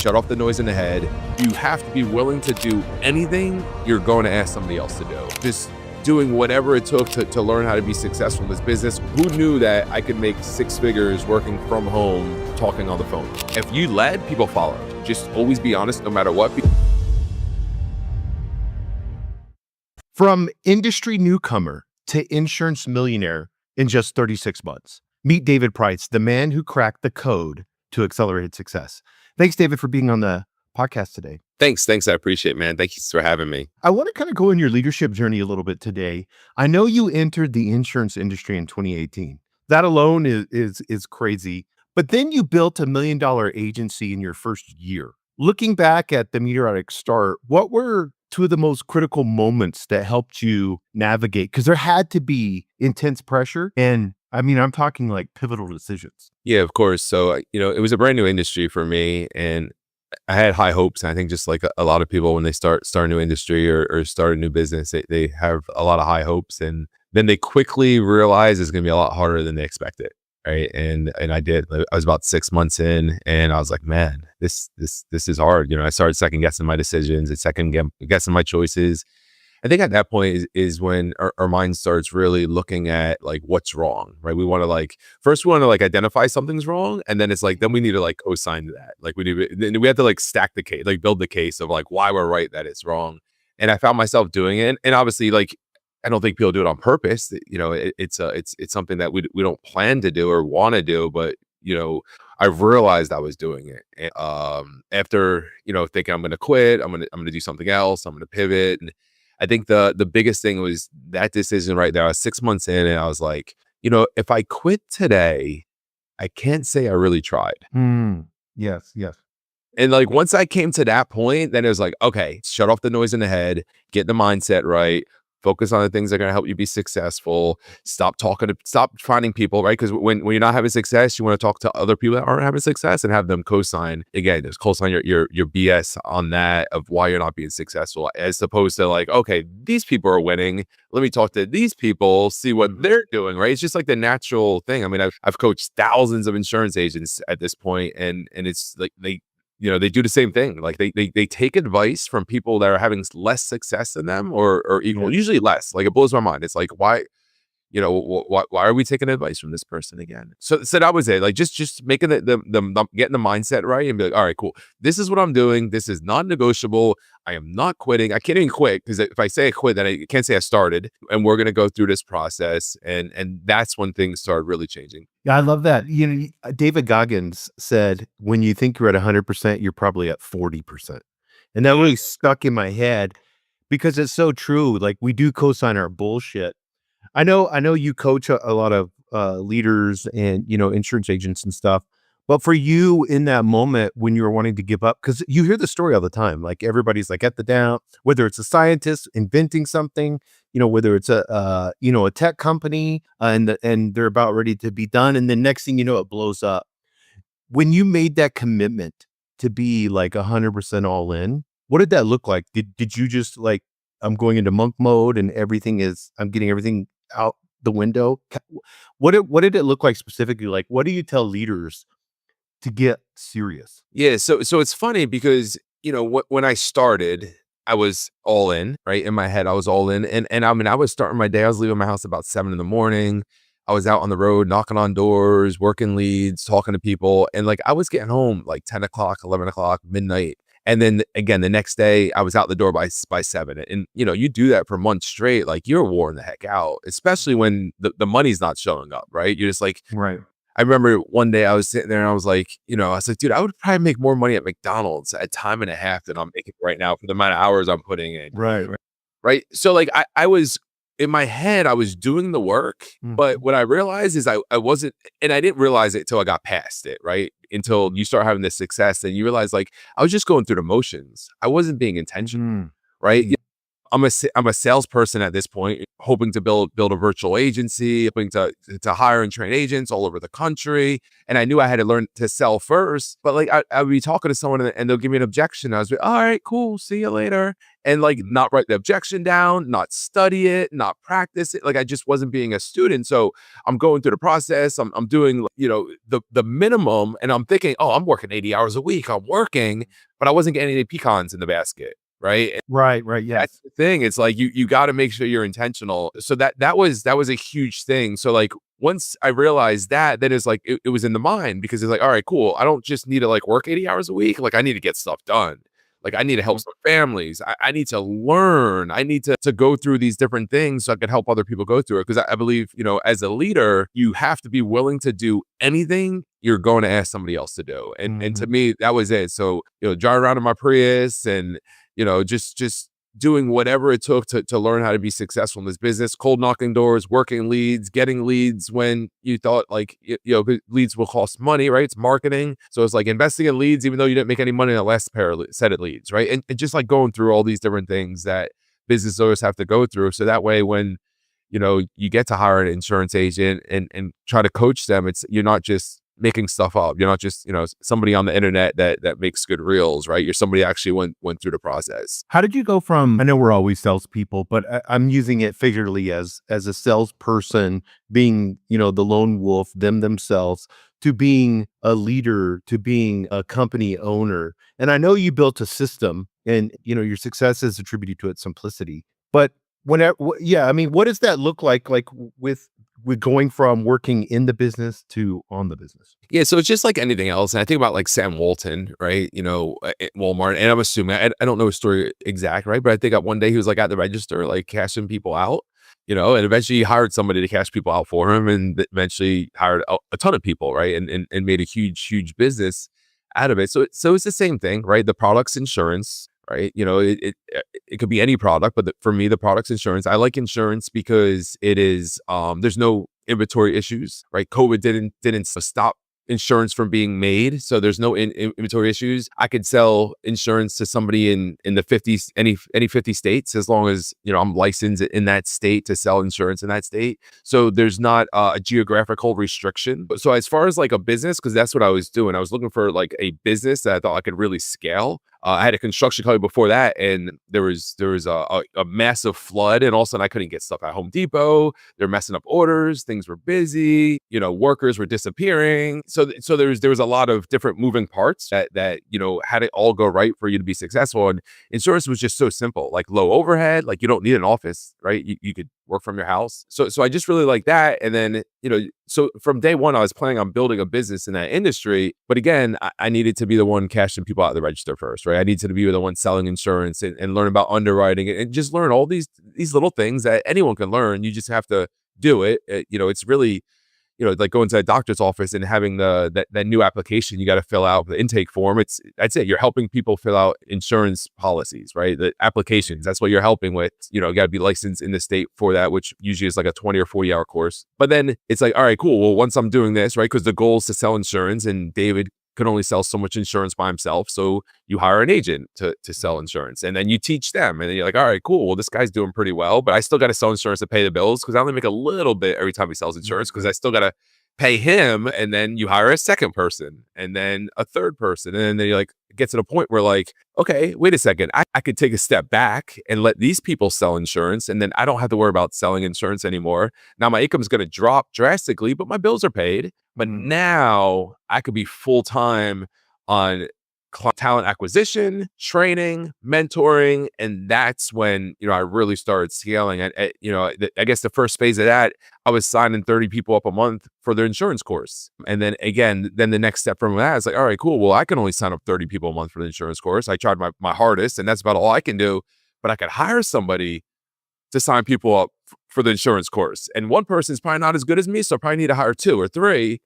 shut off the noise in the head. You have to be willing to do anything you're going to ask somebody else to do. Just doing whatever it took to learn how to be successful in this business. Who knew that I could make 6 figures working from home, talking on the phone? If you led, people followed. Just always be honest no matter what. From industry newcomer to insurance millionaire in just 36 months. Meet David Price, the man who cracked the code to accelerated success. Thanks, David, for being on the podcast today. Thanks. I appreciate it, man. Thank you for having me. I want to kind of go in your leadership journey a little bit today. I know you entered the insurance industry in 2018. That alone is crazy. But then you built $1 million agency in your first year. Looking back at the meteoric start, what were two of the most critical moments that helped you navigate? Because there had to be intense pressure. And I mean, I'm talking like pivotal decisions. Yeah, of course. So, it was a brand new industry for me, and I had high hopes. And I think just like a lot of people, when they start a new industry or start a new business, they have a lot of high hopes, and then they quickly realize it's going to be a lot harder than they expected. Right. And I did. I was about 6 months in, and I was like, man, this is hard. I started second guessing my decisions and second guessing my choices. I think at that point is when our mind starts really looking at like what's wrong, right? We want to identify something's wrong, and then it's like then we need to like co-sign to that. Like we have to like stack the case, like build the case of like why we're right that it's wrong. And I found myself doing it, and obviously like I don't think people do it on purpose. It's something that we don't plan to do or want to do, but I realized I was doing it. And, after thinking I'm going to quit, I'm going to do something else, I'm going to pivot. And I think the biggest thing was that decision right there. I was 6 months in, and I was like, if I quit today, I can't say I really tried. Yes. And like once I came to that point, then it was like, okay, shut off the noise in the head, get the mindset right. Focus on the things that are going to help you be successful. Stop finding people, right? Because when you're not having success, you want to talk to other people that aren't having success and have them co-sign. Again, just co-sign your BS on that of why you're not being successful, as opposed to like, okay, these people are winning. Let me talk to these people, see what they're doing, right? It's just like the natural thing. I mean, I've coached thousands of insurance agents at this point, and it's like they do the same thing. Like they take advice from people that are having less success than them or equal, usually less. Like it blows my mind. It's like, why are we taking advice from this person again? So that was it. Like just making the getting the mindset right and be like, all right, cool. This is what I'm doing. This is non-negotiable. I am not quitting. I can't even quit, because if I say I quit, then I can't say I started. And we're going to go through this process. And that's when things started really changing. Yeah, I love that. David Goggins said, when you think you're at 100%, you're probably at 40%. And that really stuck in my head because it's so true. Like we do co-sign our bullshit. I know you coach a lot of leaders and, insurance agents and stuff. But for you in that moment when you were wanting to give up, because you hear the story all the time, like everybody's like at the down, whether it's a scientist inventing something, whether it's a tech company and they're about ready to be done. And then next thing you know, it blows up. When you made that commitment to be like 100% all in, what did that look like? Did you just like, I'm going into monk mode and I'm getting everything out the window? What did it look like specifically? Like, what do you tell leaders to get serious? Yeah. So it's funny because, when I started, I was all in, right? In my head, I was all in. And I mean, I was starting my day. I was leaving my house about 7 a.m. I was out on the road, knocking on doors, working leads, talking to people. And like, I was getting home like 10 o'clock, 11 o'clock, midnight. And then again, the next day I was out the door by 7. And, you do that for months straight, like you're worn the heck out, especially when the money's not showing up, right? You're just like, right. I remember one day I was sitting there and I was like, dude, I would probably make more money at McDonald's at time and a half than I'm making right now for the amount of hours I'm putting in. Right. So like I was in my head, I was doing the work, but what I realized is I wasn't, and I didn't realize it till I got past it, right? Until you start having this success and you realize like I was just going through the motions. I wasn't being intentional, right? I'm a salesperson at this point, hoping to build a virtual agency, hoping to hire and train agents all over the country. And I knew I had to learn to sell first. But like I would be talking to someone and they'll give me an objection. I was like, all right, cool, see you later. And like not write the objection down, not study it, not practice it. Like I just wasn't being a student. So I'm going through the process. I'm doing, the minimum, and I'm thinking, oh, I'm working 80 hours a week. I'm working, but I wasn't getting any pecans in the basket. Right. Right, right, That's yes. the thing. It's like you got to make sure you're intentional. So that was a huge thing. So like once I realized that, then it's like it was in the mind, because it's like, all right, cool. I don't just need to like work 80 hours a week. Like I need to get stuff done. Like I need to help some families. I need to learn. I need to go through these different things so I can help other people go through it. Because I believe, as a leader, you have to be willing to do anything you're going to ask somebody else to do. And to Mhm. me, that was it. So, drive around in my Prius and just doing whatever it took to learn how to be successful in this business, cold knocking doors, working leads, getting leads when you thought like, leads will cost money, right? It's marketing. So it's like investing in leads, even though you didn't make any money in the last set of leads, right? And just like going through all these different things that business owners have to go through. So that way, when, you get to hire an insurance agent and try to coach them, you're not just making stuff up. You're not just, somebody on the internet that makes good reels, right? You're somebody who actually went through the process. How did you go from, I know we're always salespeople, but I'm using it figuratively as a salesperson being, the lone wolf, themselves, to being a leader, to being a company owner. And I know you built a system and, your success is attributed to its simplicity. But whenever, yeah, I mean, what does that look like with going from working in the business to on the business? Yeah, so it's just like anything else. And I think about like Sam Walton, right? At Walmart. And I'm assuming, I don't know his story exact, right? But I think that one day he was like at the register, like cashing people out, and eventually he hired somebody to cash people out for him, and eventually hired a ton of people, right? And made a huge business out of it. So it's the same thing, right? The product's insurance, right? It could be any product, but for me, the product's insurance. I like insurance because it is, there's no inventory issues, right? COVID didn't stop insurance from being made, so there's no inventory issues. I could sell insurance to somebody in the 50s, any 50 states, as long as I'm licensed in that state to sell insurance in that state. So there's not a geographical restriction. So as far as like a business, because that's what I was doing, I was looking for like a business that I thought I could really scale. I had a construction company before that, and there was a massive flood, and all of a sudden I couldn't get stuff at Home Depot. They're messing up orders. Things were busy. Workers were disappearing. So there was a lot of different moving parts that had it all go right for you to be successful. And insurance was just so simple, like low overhead. Like you don't need an office, right? You could work from your house. So I just really like that. And then so from day one, I was planning on building a business in that industry. But again, I needed to be the one cashing people out of the register first, right? I needed to be the one selling insurance and learn about underwriting and just learn all these little things that anyone can learn. You just have to do it. It's really, like going to a doctor's office and having that new application you got to fill out, the intake form. That's it. You're helping people fill out insurance policies, right? The applications, that's what you're helping with. You got to be licensed in the state for that, which usually is like a 20 or 40 hour course. But then it's like, all right, cool. Well, once I'm doing this, right? Because the goal is to sell insurance, and David could only sell so much insurance by himself. So you hire an agent to sell insurance, and then you teach them. And then you're like, all right, cool. Well, this guy's doing pretty well, but I still got to sell insurance to pay the bills, because I only make a little bit every time he sells insurance, because I still got to pay him. And then you hire a second person, and then a third person. And then you're like, it gets to the point where like, okay, wait a second. I could take a step back and let these people sell insurance. And then I don't have to worry about selling insurance anymore. Now my income is going to drop drastically, but my bills are paid. But now I could be full-time on talent acquisition, training, mentoring. And that's when, I really started scaling. I guess the first phase of that, I was signing 30 people up a month for their insurance course. And then again, the next step from that is like, all right, cool. Well, I can only sign up 30 people a month for the insurance course. I tried my hardest, and that's about all I can do. But I could hire somebody to sign people up for the insurance course. And one person is probably not as good as me, so I probably need to hire 2 or 3.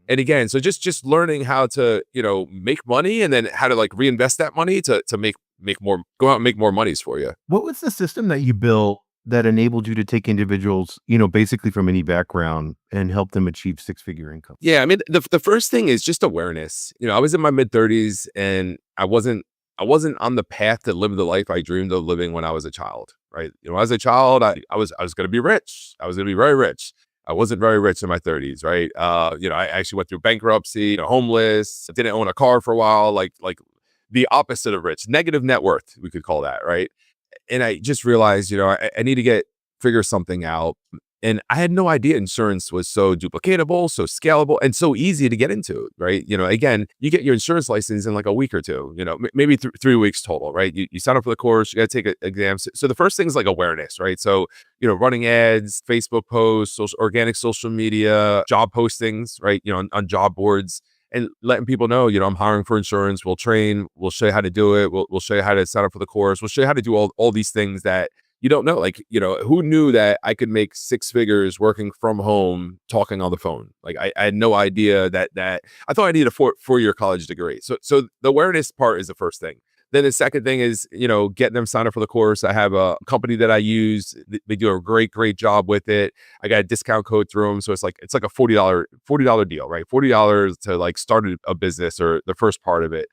And again, so just learning how to, make money, and then how to like reinvest that money to make more, go out and make more monies for you. What was the system that you built that enabled you to take individuals, basically from any background and help them achieve six-figure income? Yeah, I mean, the first thing is just awareness. I was in my mid 30s, and I wasn't I wasn't on the path to live the life I dreamed of living when I was a child, right? As a child, I was going to be rich. I was going to be very rich. I wasn't very rich in my 30s, right? I actually went through bankruptcy, homeless, didn't own a car for a while, like the opposite of rich, negative net worth, we could call that, right? And I just realized, I need to figure something out. And I had no idea insurance was so duplicatable, so scalable, and so easy to get into, right? Again, you get your insurance license in like a week or two, maybe 3 weeks total, right? You sign up for the course, you got to take exams. So the first thing is like awareness, right? So, running ads, Facebook posts, organic social media, job postings, right? On job boards, and letting people know, I'm hiring for insurance. We'll train. We'll show you how to do it. We'll show you how to sign up for the course. We'll show you how to do all these things that you don't know. Like, who knew that I could make six figures working from home, talking on the phone? Like, I had no idea that I thought I needed a four-year college degree. So the awareness part is the first thing. Then the second thing is, getting them signed up for the course. I have a company that I use. They do a great job with it. I got a discount code through them. So it's like a $40 deal, right? $40 to like start a business or the first part of it.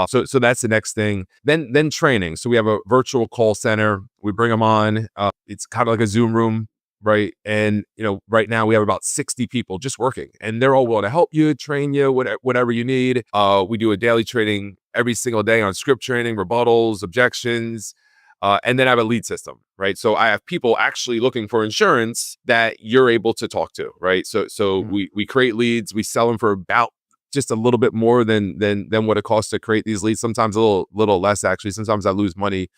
So that's the next thing. Then training. So we have a virtual call center. We bring them on. It's kind of like a Zoom room, right? And right now we have about 60 people just working, and they're all willing to help you, train you, whatever you need. We do a daily training every single day on script training, rebuttals, objections. And then I have a lead system, right? So I have people actually looking for insurance that you're able to talk to, right? So we create leads. We sell them for about just a little bit more than what it costs to create these leads. Sometimes a little less, actually. Sometimes I lose money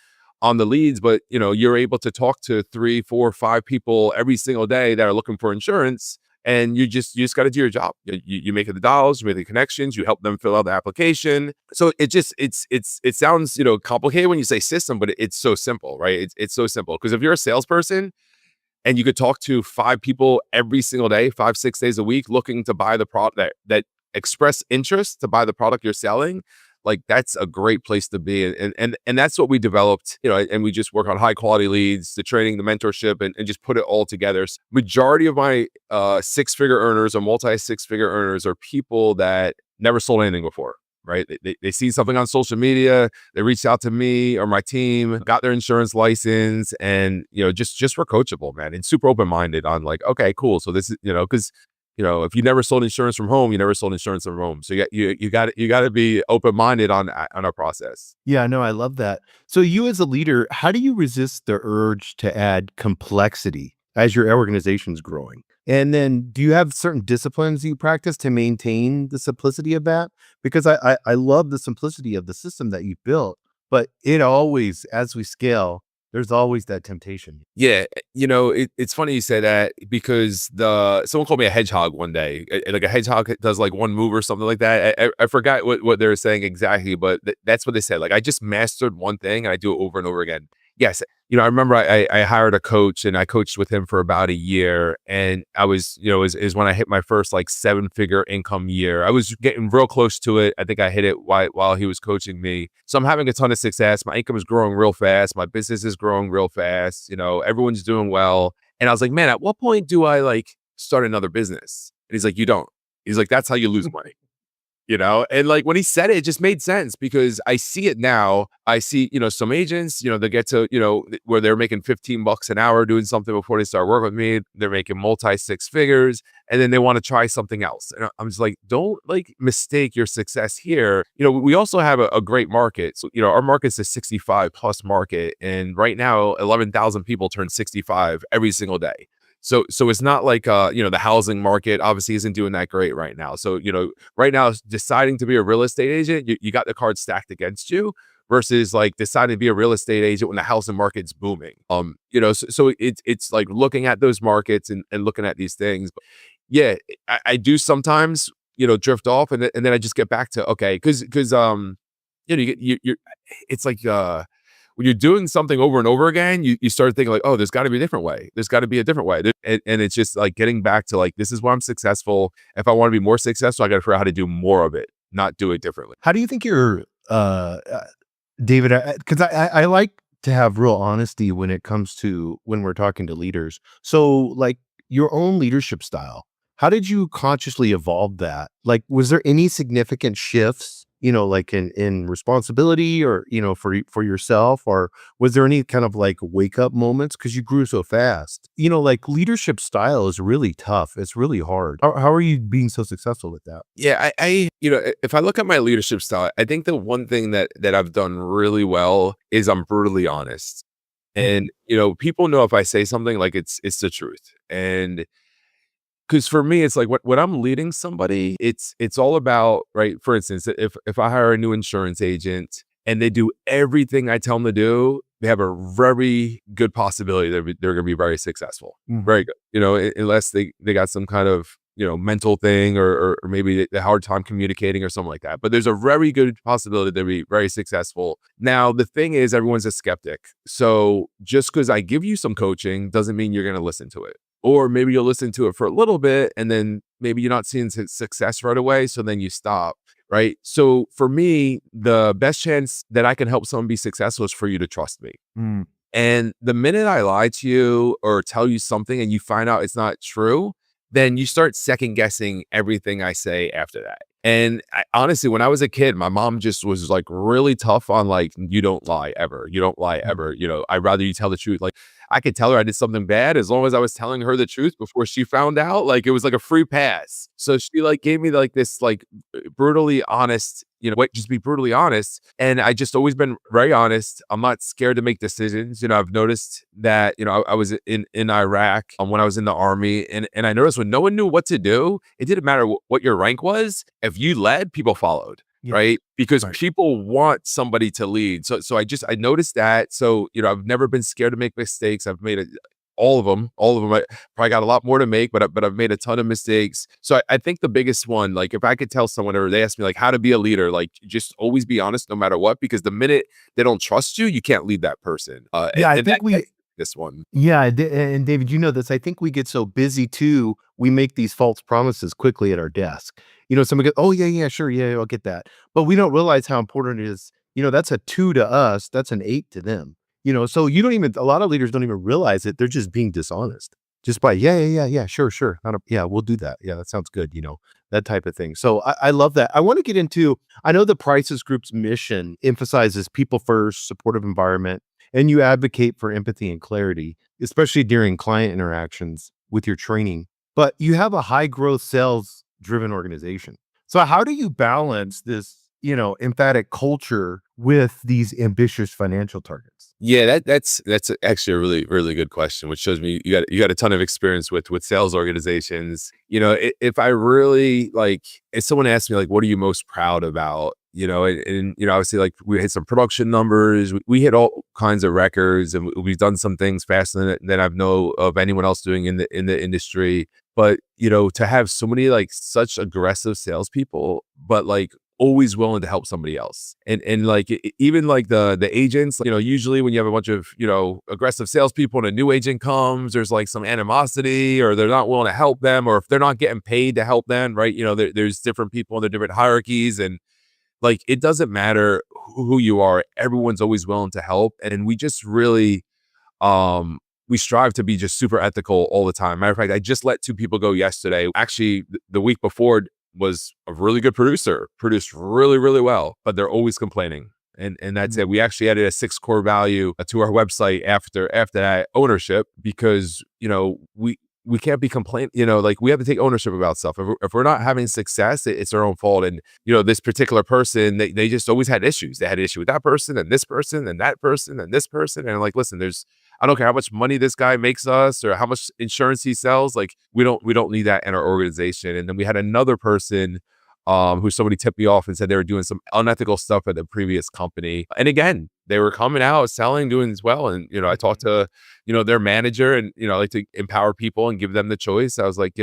on the leads, but you're able to talk to 3, 4, 5 people every single day that are looking for insurance, and you just got to do your job. You make the dials, you make the connections, you help them fill out the application. So it sounds complicated when you say system, but it's so simple, right? It's so simple, because if you're a salesperson and you could talk to 5 people every single day, 5, 6 days a week, looking to buy the product that express interest to buy the product you're selling, like that's a great place to be. And that's what we developed, and we just work on high quality leads, the training, the mentorship, and just put it all together. Majority of my 6-figure earners or multi 6-figure earners are people that never sold anything before, right? They see something on social media, they reach out to me or my team, got their insurance license, and just we're coachable, man, and super open-minded on like, okay, cool. So this is, because if you never sold insurance from home, you never sold insurance from home. So you got to be open-minded on our process. Yeah, no, I love that. So you as a leader, how do you resist the urge to add complexity as your organization's growing? And then do you have certain disciplines you practice to maintain the simplicity of that? Because I love the simplicity of the system that you've built, but it always, as we scale, there's always that temptation. Yeah, it's funny you say that, because someone called me a hedgehog one day. Like a hedgehog does like one move or something like that. I forgot what they were saying exactly, but that's what they said. Like, I just mastered one thing and I do it over and over again. Yes, I remember I hired a coach, and I coached with him for about a year, and I was, is when I hit my first like 7-figure income year. I was getting real close to it. I think I hit it while he was coaching me. So I'm having a ton of success. My income is growing real fast. My business is growing real fast. Everyone's doing well. And I was like, man, at what point do I like start another business? And he's like, you don't. He's like, that's how you lose money. And like when he said it, it just made sense, because I see it now. I see, some agents, they get to, where they're making $15 an hour doing something before they start working with me. They're making multi 6 figures, and then they want to try something else. And I'm just like, don't like mistake your success here. We also have a great market. So, our market's a 65 plus market. And right now, 11,000 people turn 65 every single day. So it's not like, the housing market obviously isn't doing that great right now. So, right now, deciding to be a real estate agent, you got the cards stacked against you, versus like deciding to be a real estate agent when the housing market's booming. So it's like looking at those markets and looking at these things. But yeah, I do sometimes, drift off, and then I just get back to, okay, because you're it's like, when you're doing something over and over again, you start thinking like, oh, there's got to be a different way. There's got to be a different way. And it's just like getting back to like, this is why I'm successful. If I want to be more successful, I got to figure out how to do more of it, not do it differently. How do you think you're, David, because I like to have real honesty when it comes to when we're talking to leaders. So like your own leadership style, how did you consciously evolve that? Like, was there any significant shifts like in responsibility or, for yourself? Or was there any kind of like wake up moments because you grew so fast? Like leadership style is really tough. It's really hard. How are you being so successful with that? Yeah, if I look at my leadership style, I think the one thing that I've done really well is I'm brutally honest. Mhm. And, people know if I say something, like, it's the truth. And because for me, it's like when I'm leading somebody, it's all about, right? For instance, if I hire a new insurance agent and they do everything I tell them to do, they have a very good possibility they're going to be very successful, very Mhm. good. Unless they got some kind of mental thing or maybe the hard time communicating or something like that. But there's a very good possibility they'll be very successful. Now the thing is, everyone's a skeptic, so just because I give you some coaching doesn't mean you're going to listen to it. Or maybe you'll listen to it for a little bit and then maybe you're not seeing success right away. So then you stop. Right. So for me, the best chance that I can help someone be successful is for you to trust me. Mm. And the minute I lie to you or tell you something and you find out it's not true, then you start second guessing everything I say after that. And honestly, when I was a kid, my mom just was like really tough on like, you don't lie ever. You don't lie Mm. ever. I'd rather you tell the truth. Like I could tell her I did something bad as long as I was telling her the truth before she found out. Like it was like a free pass. So she like gave me like this like brutally honest, what just be brutally honest. And I just always been very honest. I'm not scared to make decisions. I've noticed that, I was in Iraq when I was in the army. And I noticed when no one knew what to do, it didn't matter what your rank was. If you led, people followed. Yeah. Right. Because Right. people want somebody to lead. So I noticed that. So, I've never been scared to make mistakes. I've made it all of them. I probably got a lot more to make, but I've made a ton of mistakes. So I think the biggest one, like if I could tell someone or they ask me like how to be a leader, like just always be honest no matter what, because the minute they don't trust you, you can't lead that person. Yeah, I And think that's we this one. Yeah, and David, this. I think we get so busy too, we make these false promises quickly at our desk. Someone goes, "Oh, yeah, yeah, sure, yeah, I'll get that." But we don't realize how important it is. That's a 2 to us, that's an 8 to them. So you don't even a lot of leaders don't even realize it. They're just being dishonest. Just by, "Yeah, yeah, yeah, yeah, sure, sure. Not a yeah, we'll do that. Yeah, that sounds good," that type of thing. So I love that. I wanna get into I know the Prices Group's mission emphasizes people first, supportive environment, and you advocate for empathy and clarity, especially during client interactions with your training. But you have a high growth sales driven organization. So how do you balance this, emphatic culture with these ambitious financial targets? Yeah, that's actually a really really good question, which shows me you got a ton of experience with sales organizations. If I really like, if someone asks me like, what are you most proud about? Obviously like we hit some production numbers, we hit all kinds of records, and we've done some things faster than I've know of anyone else doing in the industry. But to have so many like such aggressive salespeople, but like always willing to help somebody else. And like even like the agents, usually when you have a bunch of, aggressive salespeople and a new agent comes, there's like some animosity or they're not willing to help them, or if they're not getting paid to help them, right? There's different people in the different hierarchies, and like it doesn't matter who you are, everyone's always willing to help. And we just really um, we strive to be just super ethical all the time. Matter of fact, I just let two people go yesterday. Actually, the week before was a really good producer, produced really, really well, but they're always complaining. And that's Mm. it. We actually added a 6 core value to our website after that ownership, because we can't be complaining. Like we have to take ownership about stuff. If we're not having success, it's our own fault. And this particular person, they just always had issues. They had an issue with that person and this person and that person and this person. And I'm like, listen, I don't care how much money this guy makes us or how much insurance he sells. Like we don't need that in our organization. And then we had another person who somebody tipped me off and said they were doing some unethical stuff at the previous company. And again, they were coming out, selling, doing as well. And, I talked to, their manager, and, I like to empower people and give them the choice. I was like,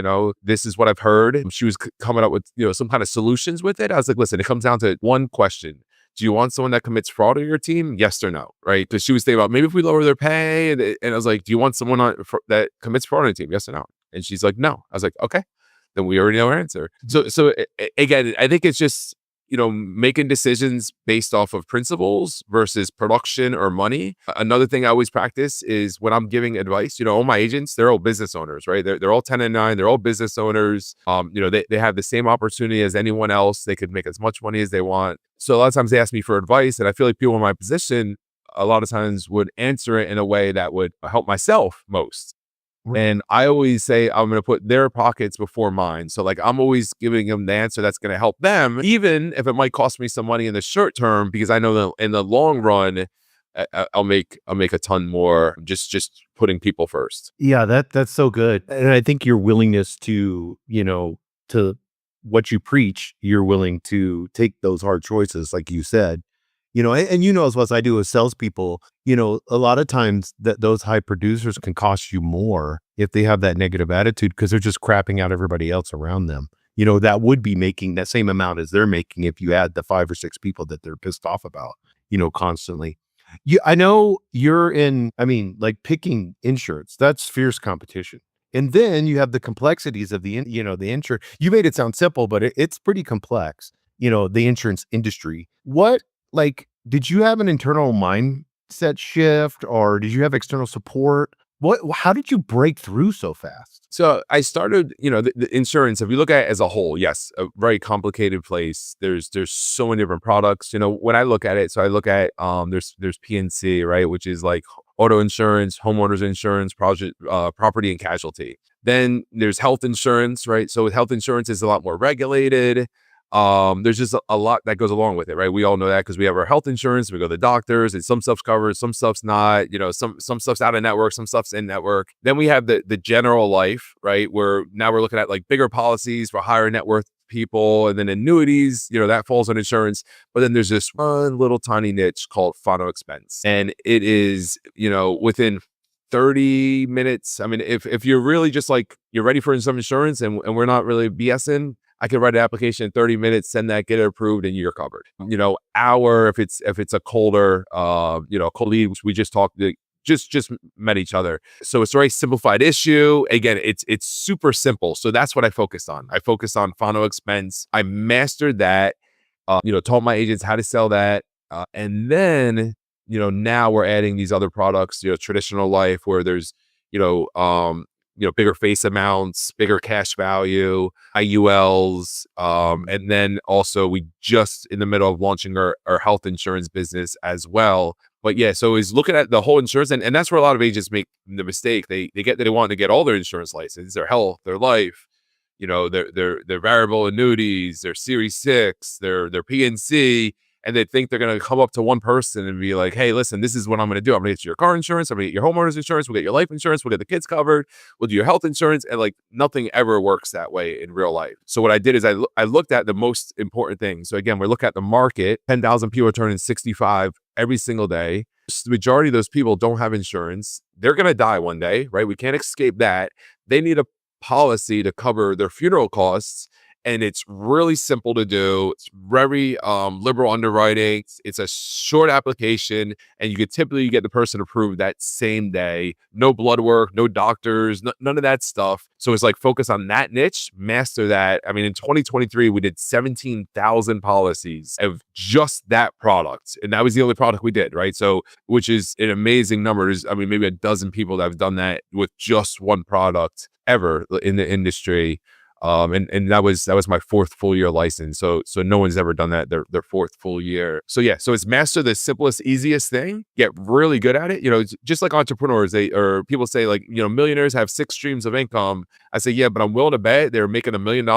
this is what I've heard. And she was coming up with, some kind of solutions with it. I was like, listen, it comes down to one question. Do you want someone that commits fraud on your team? Yes or no? Right? Because she was thinking about maybe if we lower their pay, and I was like, do you want someone that commits fraud on your team? Yes or no? And she's like, no. I was like, okay, then we already know our answer. So again, I think it's just making decisions based off of principles versus production or money. Another thing I always practice is when I'm giving advice, all my agents, they're all business owners, right? They're all 1099, they're all business owners. They have the same opportunity as anyone else. They could make as much money as they want. So a lot of times they ask me for advice, and I feel like people in my position a lot of times would answer it in a way that would help myself most. And I always say I'm going to put their pockets before mine. So like I'm always giving them the answer that's going to help them, even if it might cost me some money in the short term, because I know that in the long run, I'll make a ton more just putting people first. Yeah, that's so good. And I think your willingness to, to what you preach, you're willing to take those hard choices, like you said. And as well as I do as salespeople, a lot of times that those high producers can cost you more if they have that negative attitude because they're just crapping out everybody else around them. That would be making that same amount as they're making if you add the 5 or 6 people that they're pissed off about, constantly. I know you're in, like picking insurance, that's fierce competition. And then you have the complexities of the insurance. You made it sound simple, but it's pretty complex, the insurance industry. Did you have an internal mindset shift or did you have external support? How did you break through so fast? So I started, the insurance, if you look at it as a whole, yes, a very complicated place. There's so many different products. When I look at it, so I look at there's PNC, right, which is like auto insurance, homeowners insurance, property and casualty. Then there's health insurance, right? So with health insurance is a lot more regulated. There's just a lot that goes along with it, right? We all know that because we have our health insurance, we go to the doctors, and some stuff's covered, some stuff's not, some stuff's out of network, some stuff's in network. Then we have the general life, right? Where now we're looking at like bigger policies for higher net worth people, and then annuities, that falls on insurance. But then there's this one little tiny niche called final expense. And it is, within 30 minutes. I mean, if you're really just like, you're ready for some insurance and we're not really BSing, I can write an application in 30 minutes, send that, get it approved, and you're covered. If it's a colder, cold lead, which we just talked, just met each other. So it's a very simplified issue. Again, it's super simple. So that's what I focused on. I focused on final expense. I mastered that, taught my agents how to sell that. And then, now we're adding these other products, traditional life where there's, bigger face amounts, bigger cash value, IULs. And then also we just in the middle of launching our health insurance business as well. But yeah, so is looking at the whole insurance, and that's where a lot of agents make the mistake. They want to get all their insurance license, their health, their life, their variable annuities, their Series 6, their PNC, and they think they're going to come up to one person and be like, hey, listen, this is what I'm going to do. I'm going to get you your car insurance. I'm going to get your homeowner's insurance. We'll get your life insurance. We'll get the kids covered. We'll do your health insurance. And like nothing ever works that way in real life. So what I did is I looked at the most important things. So again, we look at the market. 10,000 people are turning 65 every single day. The majority of those people don't have insurance. They're going to die one day, right? We can't escape that. They need a policy to cover their funeral costs. And it's really simple to do. It's very liberal underwriting. It's a short application, and you could typically get the person approved that same day. No blood work, no doctors, none of that stuff. So it's like focus on that niche, master that. I mean, in 2023, we did 17,000 policies of just that product. And that was the only product we did, right? So, which is an amazing number. There's, maybe a dozen people that have done that with just one product ever in the industry. And that was my 4th full year license. So no one's ever done that their 4th full year. So yeah, so it's master the simplest, easiest thing, get really good at it. Just like entrepreneurs, or people say like, millionaires have 6 streams of income. I say, yeah, but I'm willing to bet they're making $1 million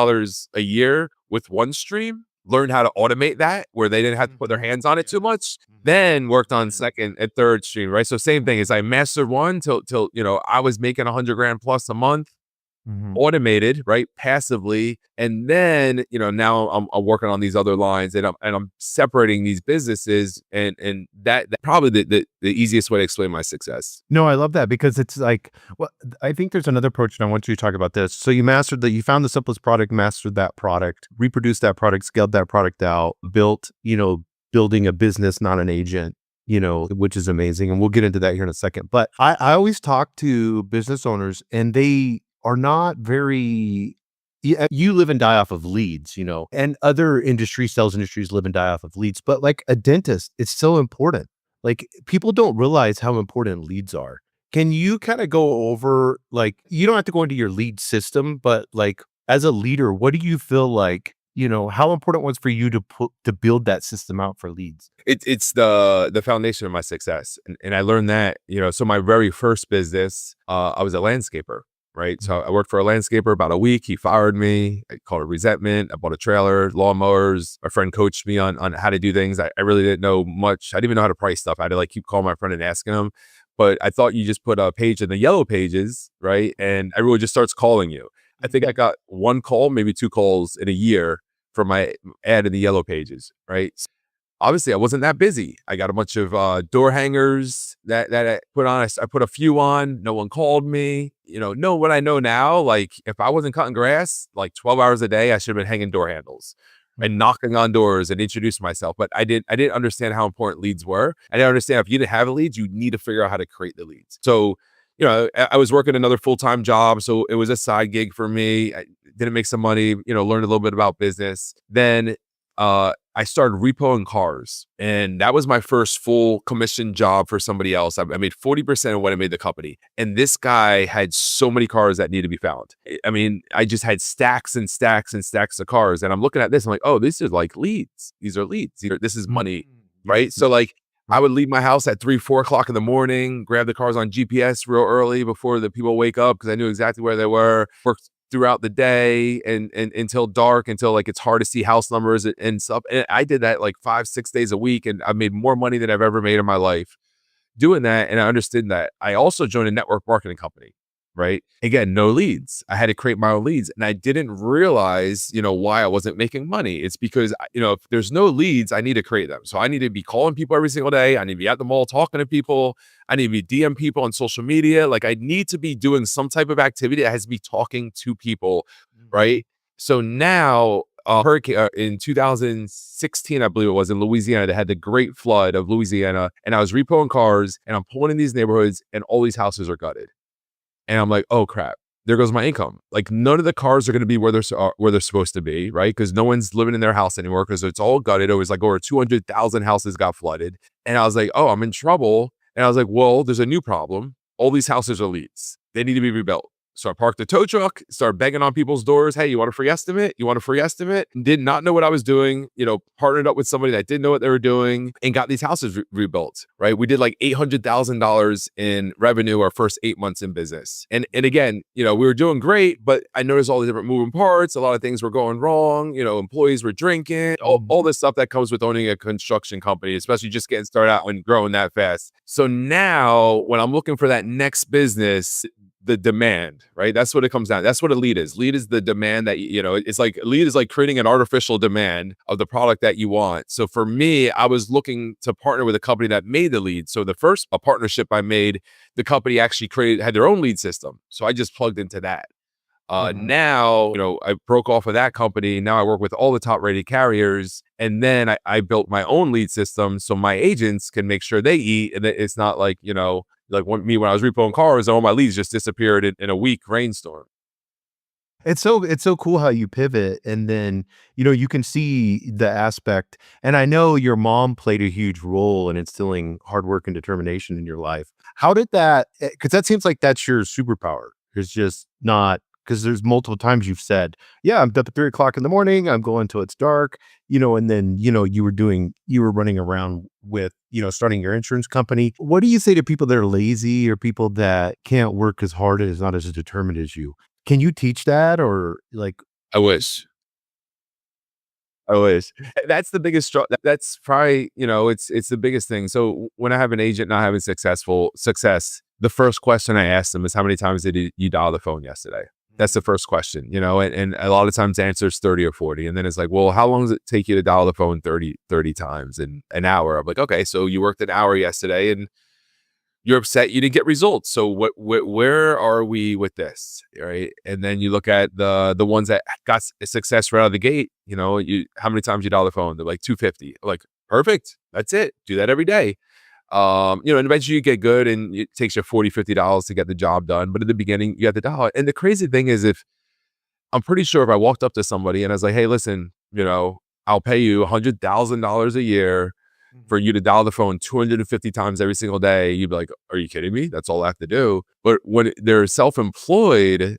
a year with one stream. Learn how to automate that where they didn't have to put their hands on it too much, then worked on second and third stream, right? So same thing is I mastered one till I was making 100 grand plus a month. Automated, right? Passively. And then, now I'm working on these other lines, and I'm separating these businesses, and that probably the easiest way to explain my success. No, I love that because it's like, well, I think there's another approach, and I want you to talk about this. So you found the simplest product, mastered that product, reproduced that product, scaled that product out, built, building a business, not an agent, which is amazing. And we'll get into that here in a second. But I always talk to business owners, and they are not very, you live and die off of leads, and other industries, sales industries live and die off of leads. But like a dentist, it's so important. Like people don't realize how important leads are. Can you kind of go over, like, you don't have to go into your lead system, but like as a leader, what do you feel like, how important was for you to build that system out for leads? It's the foundation of my success, and I learned that, so my very first business, I was a landscaper, right? So I worked for a landscaper about a week. He fired me. I called it resentment. I bought a trailer, lawnmowers. My friend coached me on how to do things. I really didn't know much. I didn't even know how to price stuff. I had to like keep calling my friend and asking him. But I thought you just put a page in the yellow pages, right? And everyone just starts calling you. I think I got one call, maybe two calls in a year for my ad in the yellow pages, right? Obviously I wasn't that busy. I got a bunch of door hangers that I put on. I put a few on. No one called me. Know what I know now. Like if I wasn't cutting grass like 12 hours a day, I should have been hanging door handles and knocking on doors and introducing myself. But I didn't understand how important leads were. I didn't understand if you didn't have leads, you need to figure out how to create the leads. So I was working another full-time job, so it was a side gig for me. I didn't make some money, learned a little bit about business. Then I started repoing cars, and that was my first full commission job for somebody else. I made 40% of what I made the company. And this guy had so many cars that needed to be found. I mean, I just had stacks and stacks and stacks of cars. And I'm looking at this, I'm like, oh, these are like leads. These are leads. This is money, right? So like I would leave my house at 3, 4 o'clock in the morning, grab the cars on GPS real early before the people wake up because I knew exactly where they were. Worked throughout the day and until dark, until like it's hard to see house numbers and stuff. And I did that like 5, 6 days a week, and I made more money than I've ever made in my life doing that. And I understood that. I also joined a network marketing company, right? Again, no leads. I had to create my own leads, and I didn't realize, why I wasn't making money. It's because, if there's no leads, I need to create them. So I need to be calling people every single day. I need to be at the mall talking to people. I need to be DM people on social media. Like I need to be doing some type of activity that has to be talking to people, right? So now, hurricane in 2016, I believe it was, in Louisiana, they had the great flood of Louisiana, and I was repoing cars, and I'm pulling in these neighborhoods, and all these houses are gutted. And I'm like, oh crap, there goes my income. Like none of the cars are going to be where they're supposed to be, right? Because no one's living in their house anymore because it's all gutted. It was like over 200,000 houses got flooded. And I was like, oh, I'm in trouble. And I was like, well, there's a new problem. All these houses are leads. They need to be rebuilt. So I parked the tow truck, started banging on people's doors. Hey, you want a free estimate? You want a free estimate? Did not know what I was doing, partnered up with somebody that didn't know what they were doing and got these houses rebuilt, right? We did like $800,000 in revenue our first 8 months in business. And again, we were doing great, but I noticed all the different moving parts. A lot of things were going wrong. Employees were drinking, all this stuff that comes with owning a construction company, especially just getting started out and growing that fast. So now when I'm looking for that next business, the demand, right? That's what it comes down. That's what a lead is. Lead is the demand that, it's like lead is like creating an artificial demand of the product that you want. So for me, I was looking to partner with a company that made the lead. So the first partnership I made, the company actually had their own lead system. So I just plugged into that. Now, I broke off of that company. Now I work with all the top rated carriers. And then I built my own lead system so my agents can make sure they eat. And it's not like, like when I was repoing cars, all my leads just disappeared in a week rainstorm. It's so cool how you pivot, and then, you can see the aspect, and I know your mom played a huge role in instilling hard work and determination in your life. How did that, because that seems like that's your superpower. It's just not, because there's multiple times you've said, yeah, I'm up at 3 o'clock in the morning, I'm going till it's dark, and then, you were running around with, starting your insurance company. What do you say to people that are lazy or people that can't work as hard and is not as determined as you? Can you teach that, or like? I wish. I wish. That's the biggest that's probably, it's the biggest thing. So when I have an agent not having success, the first question I ask them is, how many times did you dial the phone yesterday? That's the first question, and a lot of times the answer is 30 or 40. And then it's like, well, how long does it take you to dial the phone 30 times in an hour? I'm like, okay, so you worked an hour yesterday and you're upset you didn't get results. So where are we with this, right? And then you look at the ones that got success right out of the gate. How many times you dial the phone? They're like 250. Like, perfect. That's it. Do that every day. And eventually you get good, and it takes you $40, $50 to get the job done. But at the beginning, you have to dial it. And the crazy thing is, if I'm pretty sure if I walked up to somebody and I was like, "Hey, listen, I'll pay you $100,000 a year for Mhm. you to dial the phone 250 times every single day," you'd be like, "Are you kidding me? That's all I have to do." But when they're self-employed,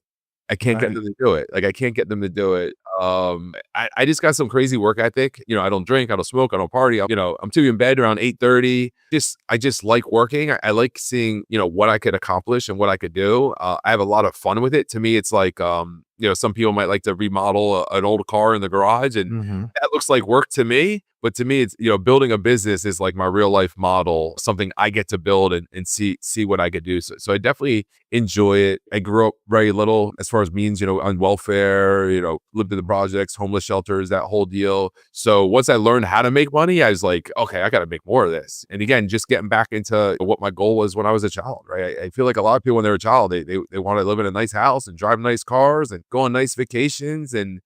I can't get Right. them to do it. Like, I can't get them to do it. I just got some crazy work ethic. I don't drink, I don't smoke, I don't party. I'm typically in bed around 8:30. I just like working. I like seeing, what I could accomplish and what I could do. I have a lot of fun with it. To me, it's like, some people might like to remodel an old car in the garage, and Mhm. that looks like work to me. But to me, it's, building a business is like my real life model, something I get to build and see what I could do. So I definitely enjoy it. I grew up very little as far as means, on welfare, lived in the projects, homeless shelters, that whole deal. So once I learned how to make money, I was like, okay, I got to make more of this. And again, just getting back into what my goal was when I was a child, right? I feel like a lot of people when they're a child, they want to live in a nice house and drive nice cars and go on nice vacations, and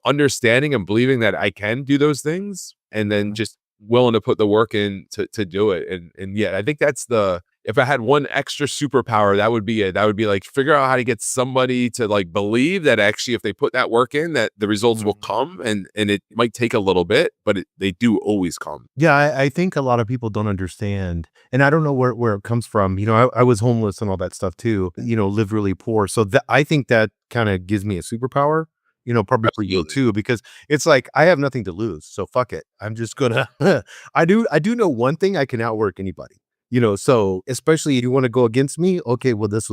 understanding and believing that I can do those things, and then Mhm. just willing to put the work in to do it. And yeah, I think that's if I had one extra superpower, that would be it. That would be like figure out how to get somebody to like believe that actually if they put that work in, that the results will Mhm. come, and it might take a little bit, but they do always come. Yeah, I think a lot of people don't understand, and I don't know where it comes from. I was homeless and all that stuff too. Lived really poor, so that I think that kind of gives me a superpower. Probably for you Absolutely. too, because it's like I have nothing to lose, so fuck it. I'm just gonna. I do know one thing: I can outwork anybody. So especially if you want to go against me, okay, well this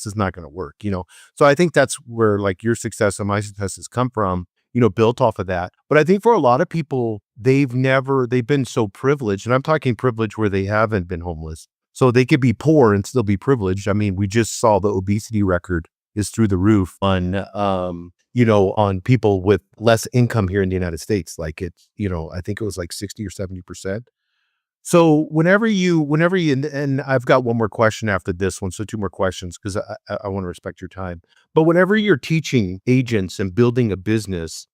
is not going to work. So I think that's where like your success and my success has come from, built off of that. But I think for a lot of people, they've been so privileged, and I'm talking privilege where they haven't been homeless. So they could be poor and still be privileged. I mean, we just saw the obesity record is through the roof on people with less income here in the United States. Like I think it was like 60 or 70%. So whenever you and I've got one more question after this one, so two more questions because I want to respect your time. But whenever you're teaching agents and building a business,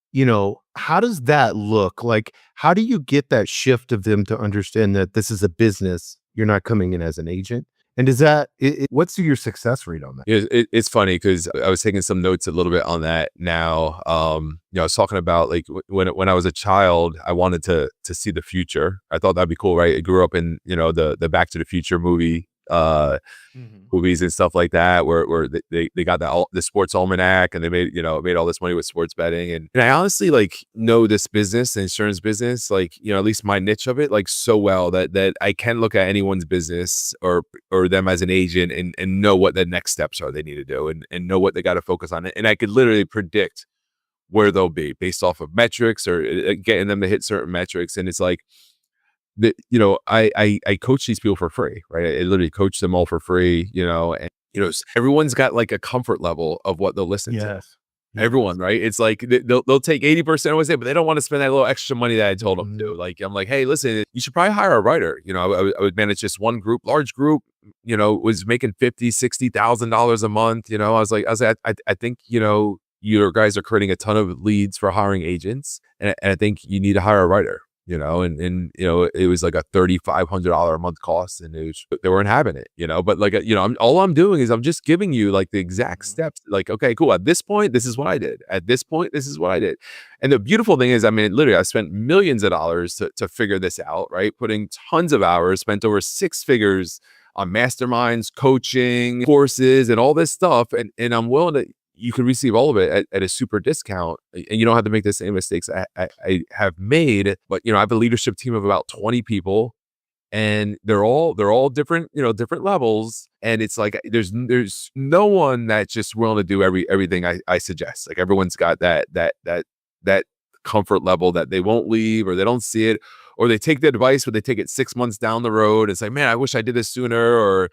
how does that look? Like, how do you get that shift of them to understand that this is a business? You're not coming in as an agent. And is that what's your success rate on that? It's funny because I was taking some notes a little bit on that now. I was talking about like when I was a child, I wanted to see the future. I thought that'd be cool, right? I grew up in the Back to the Future Mhm. movies and stuff like that, where they got the sports almanac, and they made all this money with sports betting, and I honestly like know this business, the insurance business, like at least my niche of it, like so well that I can look at anyone's business or them as an agent and know what the next steps are they need to do, and know what they got to focus on, and I could literally predict where they'll be based off of metrics, or getting them to hit certain metrics. And it's like I coach these people for free, right? I literally coach them all for free, and everyone's got like a comfort level of what they'll listen to. Yes. Everyone, Yes. right? It's like they'll take 80% always say, but they don't want to spend that little extra money that I told them to. Mhm. Like I'm like, hey, listen, you should probably hire a writer. I would manage just one group, large group. Was making 50, $60,000 a month. I was like, I think your guys are creating a ton of leads for hiring agents, and I think you need to hire a writer. And it was like a $3,500 a month cost, and they weren't having it. But like all I'm doing is I'm just giving you like the exact Mhm. steps. Like, okay, cool. At this point, this is what I did. At this point, this is what I did. And the beautiful thing is, I mean, literally, I spent millions of dollars to figure this out. Right, putting tons of hours, spent over six figures on masterminds, coaching, courses, and all this stuff. And I'm willing to, you can receive all of it at a super discount, and you don't have to make the same mistakes I have made. But I have a leadership team of about 20 people, and they're all different, different levels. And it's like there's no one that's just willing to do everything I suggest. Like everyone's got that comfort level that they won't leave, or they don't see it, or they take the advice, but they take it 6 months down the road. It's like, man, I wish I did this sooner, or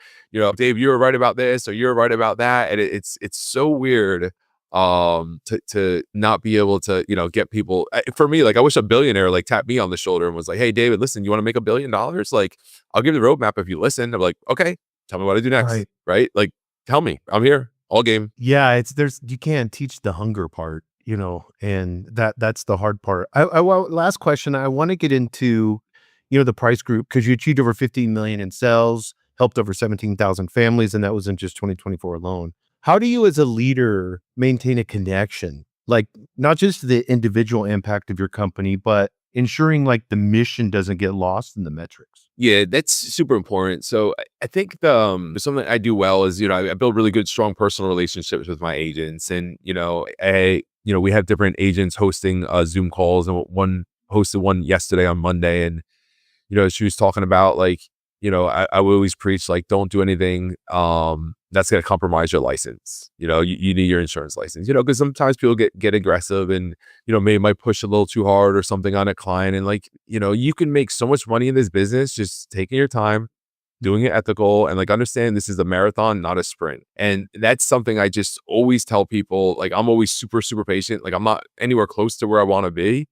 Dave, you were right about this, or you're right about that. And it's so weird to not be able to get people. For me, like I wish a billionaire like tapped me on the shoulder and was like, hey David, listen, you want to make $1 billion? Like, I'll give you the roadmap if you listen. I'm like, okay, tell me what I do next, Right. right? Like, tell me, I'm here, all game. Yeah, there's you can't teach the hunger part, and that's the hard part. Well, last question, I wanna get into, the price group because you achieved over 15 million in sales, helped over 17,000 families, and that was in just 2024 alone. How do you as a leader maintain a connection Like, not just the individual impact of your company, but ensuring like the mission doesn't get lost in the metrics. Yeah, that's super important. So I think something I do well is, I build really good, strong personal relationships with my agents. And, we have different agents hosting Zoom calls, and one hosted one yesterday on Monday. And, she was talking about like, I would always preach like, don't do anything that's going to compromise your license. You need your insurance license, because sometimes people get aggressive and, maybe might push a little too hard or something on a client. And like, you can make so much money in this business just taking your time, doing it ethical, and like understand this is a marathon, not a sprint. And that's something I just always tell people. Like, I'm always super, super patient. Like, I'm not anywhere close to where I want to be.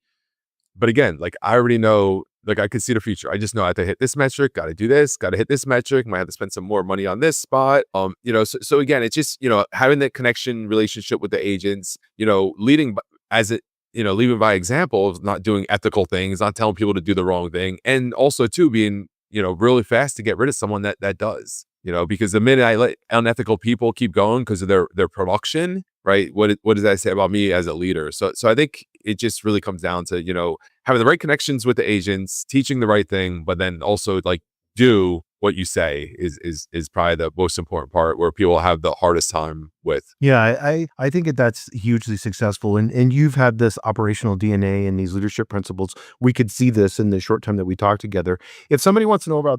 But again, like I already know, like I could see the future. I just know I have to hit this metric, got to do this, got to hit this metric, might have to spend some more money on this spot. So again, it's just, having that connection relationship with the agents, leading as it, leading by example of not doing ethical things, not telling people to do the wrong thing. And also too, being, really fast to get rid of someone that does, because the minute I let unethical people keep going because of their production, right? What does that say about me as a leader? So I think it just really comes down to, having the right connections with the agents, teaching the right thing, but then also like do what you say is probably the most important part where people have the hardest time with. Yeah, I think that's hugely successful, and you've had this operational DNA and these leadership principles. We could see this in the short time that we talked together. If somebody wants to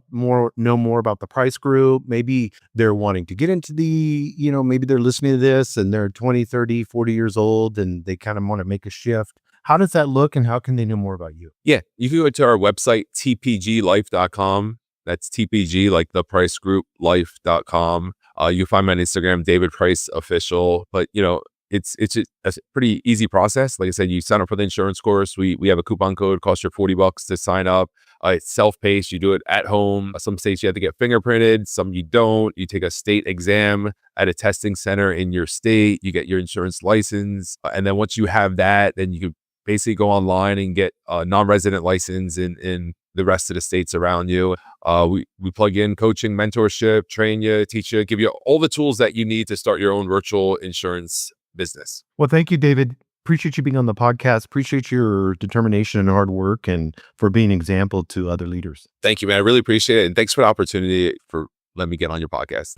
know more about the Price Group, maybe they're wanting to get into maybe they're listening to this and they're 20, 30, 40 years old and they kind of want to make a shift. How does that look, and how can they know more about you? Yeah, you can go to our website, tpglife.com. That's TPG, like the Price Group, life.com. You find me on Instagram, David Price Official. But it's a pretty easy process. Like I said, you sign up for the insurance course. We have a coupon code, costs you $40 to sign up. It's self-paced. You do it at home. Some states you have to get fingerprinted, some you don't. You take a state exam at a testing center in your state. You get your insurance license, and then once you have that, then you can basically go online and get a non-resident license in the rest of the states around you. We plug in coaching, mentorship, train you, teach you, give you all the tools that you need to start your own virtual insurance business. Well, thank you, David. Appreciate you being on the podcast. Appreciate your determination and hard work, and for being an example to other leaders. Thank you, man. I really appreciate it. And thanks for the opportunity for letting me get on your podcast.